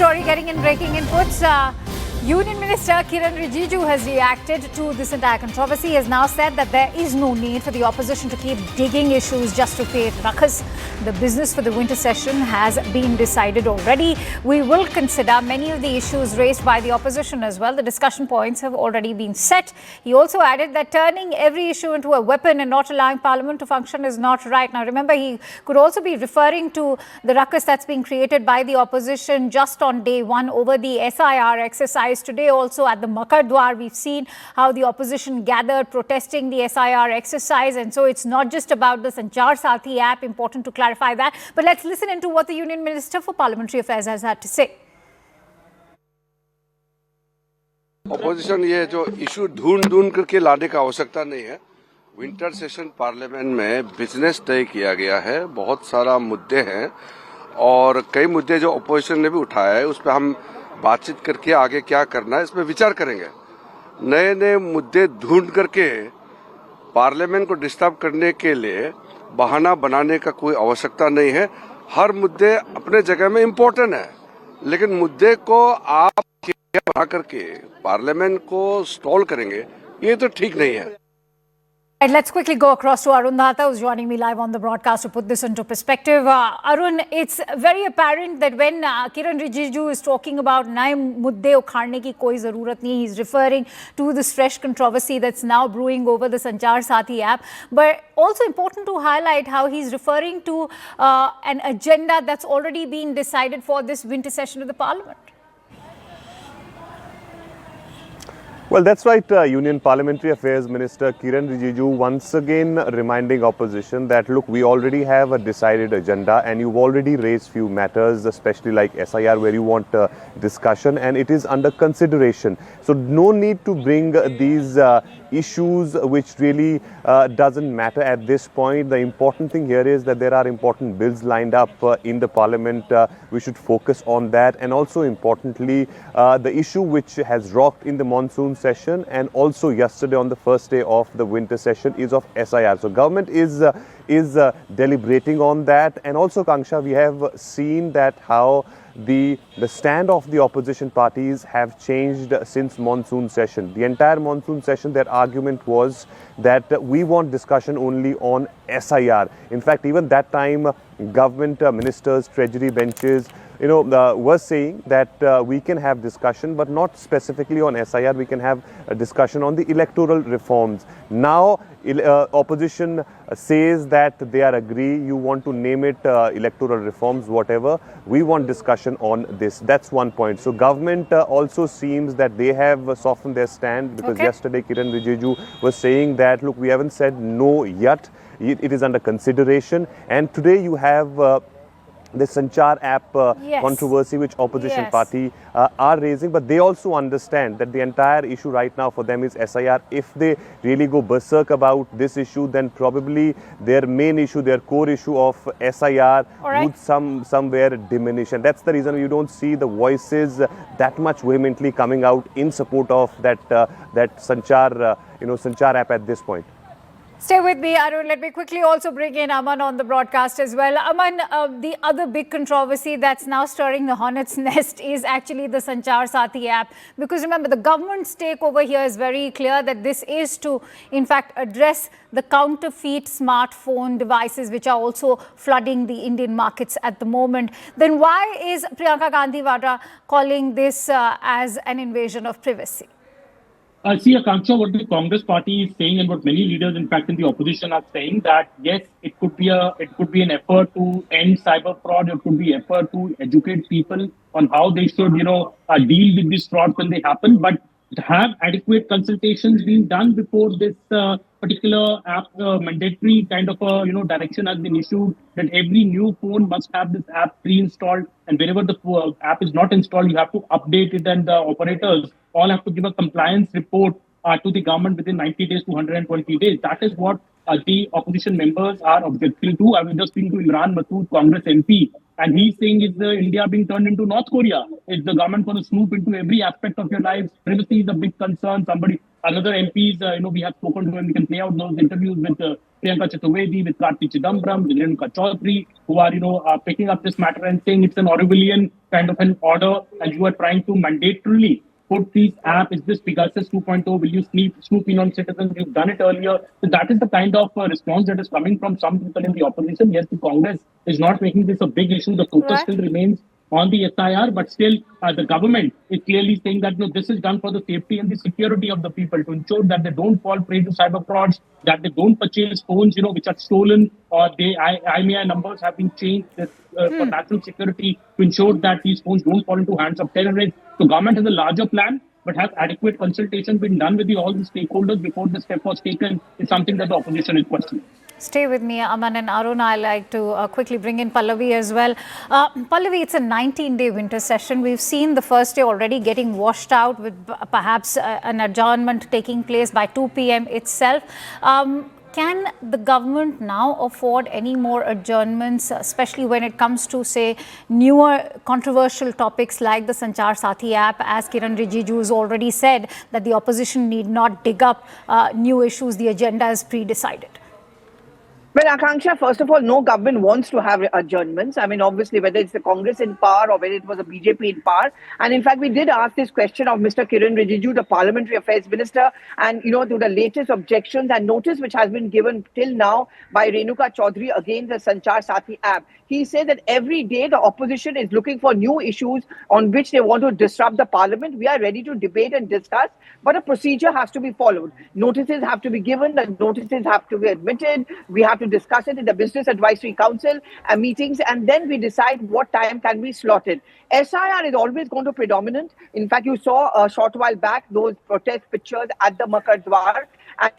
story getting in breaking inputs. Union Minister Kiren Rijiju has reacted to this entire controversy. He has now said that there is no need for the opposition to keep digging issues just to create ruckus. The business for the winter session has been decided already. We will consider many of the issues raised by the opposition as well. The discussion points have already been set. He also added that turning every issue into a weapon and not allowing Parliament to function is not right. Now, remember, he could also be referring to the ruckus that's being created by the opposition just on day one over the SIR exercise. Today also at the Makar Dwar, we've seen how the opposition gathered protesting the SIR exercise. And so it's not just about the Sanchar Sathi app, important to clarify that. But let's listen into what the Union Minister for Parliamentary Affairs has had to say. Opposition ये जो issue ढूंढ करके लाने का आवश्यकता नहीं है। Winter session parliament में बिजनेस तय किया गया है, बहुत सारा मुद्दे हैं और कई मुद्दे जो ऑपोजिशन ने भी उठाया है उस पर हम बातचीत करके आगे क्या करना है इसमें विचार करेंगे। नए नए मुद्दे ढूंढ करके पार्लियामेंट को डिस्टर्ब करने के लिए बहाना बनाने का कोई आवश्यकता नहीं है। हर मुद्दे अपने जगह में इम्पोर्टेंट है, लेकिन मुद्दे को आप बना करके पार्लियामेंट को स्टॉल करेंगे, ये तो ठीक नहीं है। Let's quickly go across to Arun Dhata, who's joining me live on the broadcast to put this into perspective. Arun, it's very apparent that when Kiren Rijiju is talking about नए मुद्दे उखाड़ने की कोई ज़रूरत नहीं, he's referring to this fresh controversy that's now brewing over the Sanchar Sathi app. But also important to highlight how he's referring to an agenda that's already been decided for this winter session of the Parliament. Well, that's right. Union Parliamentary Affairs Minister Kiren Rijiju once again reminding opposition that, look, we already have a decided agenda and you've already raised few matters, especially like SIR, where you want discussion, and it is under consideration. So no need to bring these issues which really doesn't matter at this point. The important thing here is that there are important bills lined up in the Parliament. We should focus on that. And also importantly, the issue which has rocked in the monsoon session and also yesterday on the first day of the winter session is of SIR. So government is deliberating on that. And also, Kanksha, we have seen that how the stand of the opposition parties have changed since monsoon session. The entire monsoon session, their argument was that we want discussion only on SIR. In fact, even that time, government ministers, treasury benches, were saying that we can have discussion, but not specifically on SIR. We can have a discussion on the electoral reforms. Now, opposition says that they are agree. You want to name it electoral reforms, whatever. We want discussion on this. That's one point. So government also seems that they have softened their stand, because yesterday Kiren Rijiju was saying that, look, we haven't said no yet. It is under consideration. And today you have the Sanchar app controversy which opposition party are raising, but they also understand that the entire issue right now for them is SIR. If they really go berserk about this issue, then probably their main issue, their core issue of SIR would somewhere diminish, and that's the reason you don't see the voices that much vehemently coming out in support of that Sanchar Sanchar app at this point. Stay with me, Arun. Let me quickly also bring in Aman on the broadcast as well. Aman, the other big controversy that's now stirring the hornet's nest is actually the Sanchar Sathi app. Because remember, the government's take over here is very clear that this is to, in fact, address the counterfeit smartphone devices which are also flooding the Indian markets at the moment. Then why is Priyanka Gandhi Vadra calling this as an invasion of privacy? See, Akanksha, what the Congress party is saying and what many leaders, in fact, in the opposition are saying, that yes, it could be an effort to end cyber fraud. It could be an effort to educate people on how they should, deal with these frauds when they happen. But have adequate consultations been done before this particular app mandatory kind of direction has been issued, that every new phone must have this app pre-installed, and whenever the app is not installed, you have to update it, and the operators all have to give a compliance report to the government within 90 days to 120 days. That is what the opposition members are objecting to. I was just speaking to Imran Masood, Congress MP, and he's saying, is India being turned into North Korea? Is the government going to snoop into every aspect of your lives? Privacy is a big concern. Another MPs, we have spoken to him. We can play out those interviews with Priyanka Chaturvedi, with Karti Chidambaram, with Renuka Chaudhary, who are picking up this matter and saying it's an Orwellian kind of an order, and you are trying to mandatorily put these app. Is this Pegasus 2.0? Will you snoop in on citizens? You've done it earlier. So that is the kind of response that is coming from some people in the opposition. Yes, the Congress is not making this a big issue. The focus Right. still remains on the SIR, but still the government is clearly saying that no, this is done for the safety and the security of the people, to ensure that they don't fall prey to cyber frauds, that they don't purchase phones, which are stolen, or IMEI numbers have been changed for national security, to ensure that these phones don't fall into hands of terrorists. So government has a larger plan, but has adequate consultation been done with all the stakeholders before the step was taken is something that the opposition is questioning. Stay with me, Aman and Arun. I'd like to quickly bring in Pallavi as well. Pallavi, it's a 19-day winter session. We've seen the first day already getting washed out with perhaps an adjournment taking place by 2 p.m. itself. Can the government now afford any more adjournments, especially when it comes to, say, newer controversial topics like the Sanchar Sathi app? As Kiran Rijiju has already said, that the opposition need not dig up new issues. The agenda is pre-decided. Well, Akanksha, first of all, no government wants to have adjournments. I mean, obviously, whether it's the Congress in power or whether it was a BJP in power. And in fact, we did ask this question of Mr. Kiran Rijiju, the Parliamentary Affairs Minister, and, to the latest objections and notice which has been given till now by Renuka Chaudhary against the Sanchar Sathi app. He said that every day the opposition is looking for new issues on which they want to disrupt the parliament. We are ready to debate and discuss, but a procedure has to be followed. Notices have to be given, the notices have to be admitted. We have to discuss it in the Business Advisory Council meetings, and then we decide what time can be slotted. SIR is always going to predominate. In fact, you saw a short while back those protest pictures at the Makar Dwar. And